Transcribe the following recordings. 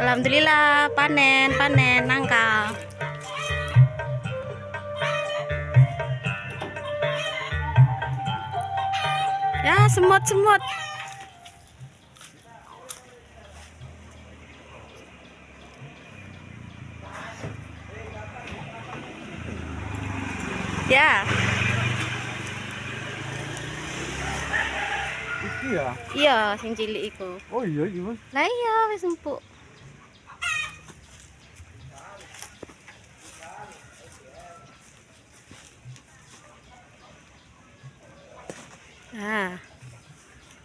Alhamdulillah panen nangka. Ya, semut. Ya. Iya. Iya, sing cilik iku. Oh iya, Mas. Lah iya wis empuk. Nah.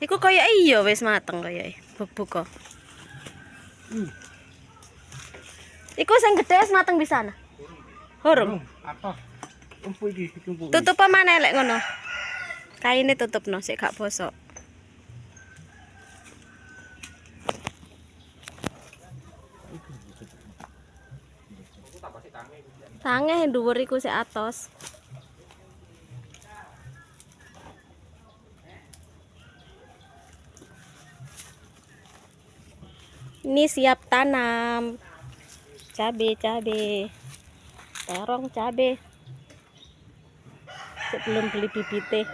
Iku kaya iya wis mateng kaya bubuk kok. Iku sing gedhe wis mateng pisan. Hurung. Apa? Empuk iki, empuk. Tutup maneh lek ngono. Kaine tutupno sik gak bosok. Tange dhuwur iku sik atos. Ini siap tanam. Cabe, terong cabe. Sebelum beli bibitnya.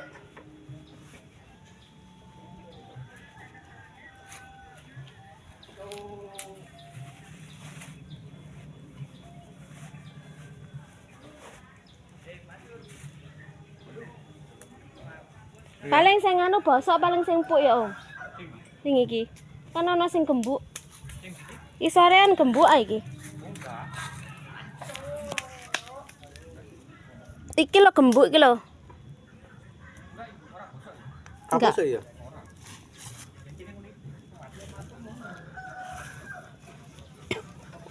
Paling sing anu bosok paling sing empuk ya, Om. Sing iki. Kan ana sing gembuk. Isorean gembuk ae iki. Iki lho gembuk iki lho. Enggak. Ya?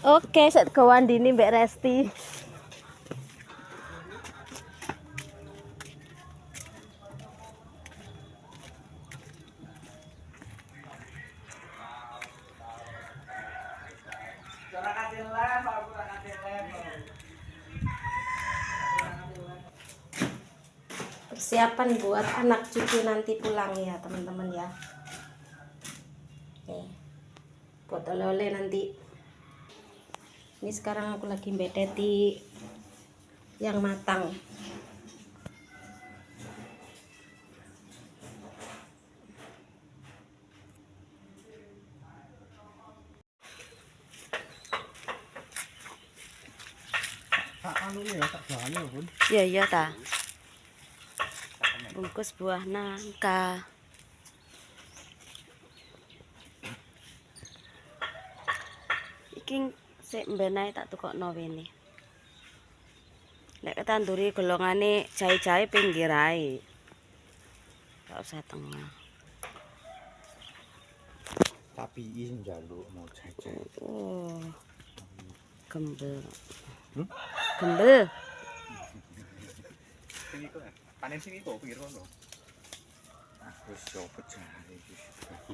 Oke, set gawandini Mbak Resti. Persiapan buat anak cucu nanti pulang ya teman-teman ya. Nih, buat oleh-oleh nanti. Ini sekarang aku lagi mbedeti yang matang. Iya ta. Bungkus buah nangka. Iki sik mbenae tak tukokno wene. Nek ketanduri golongane jahe-jahe pinggir ae. Gak usah tengah. Tapi ini njaluk mau jajan. Oh. Gembel. Gembel. Sing iku panen sing iku pinggir kono. Wis yo pecah iki.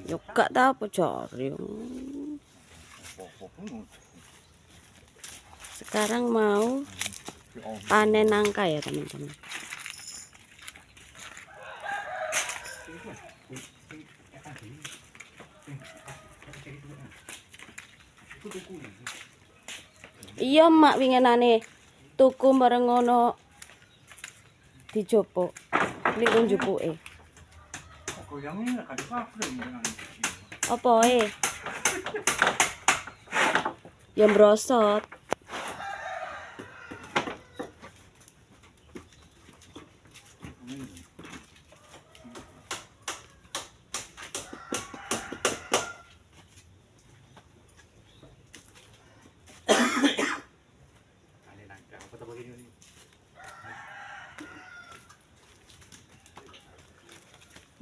Yo gak ta apa jare. Sekarang mau panen nangka ya teman-teman. Iya mak winginane tuku bareng ngono dijopok. Niku njupuke. Apa ya brosot.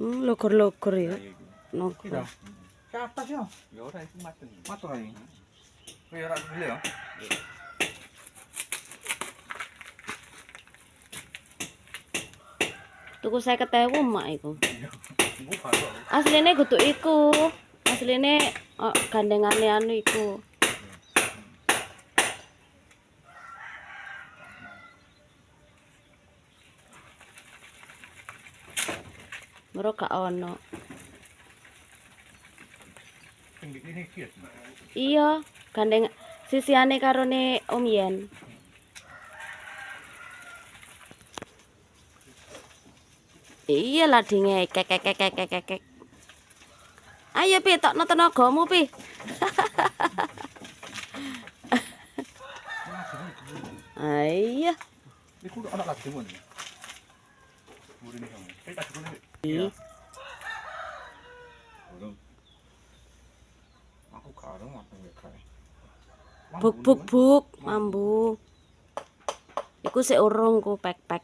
Logor-logor ya. Nongko. Siapa sih? Ya ora iku mateng. Matur ae. Kowe ora beli ya? Tuku 50.000 mak iku. Asline kudu iku. Asline gandengane anu iku. Mero gak ono. Ini ini kiat. Iya, gandeng sisiane karone Om Yen. Iya lah dinge kek. Ayo pi tokno tenagamu pi. Ayo. Iku anak lagi mun. Murine kamu. Tak dulu. Iya. Belum. Aku karung apa ya kae. Buk mambu. Iku sik urung ku pek-pek.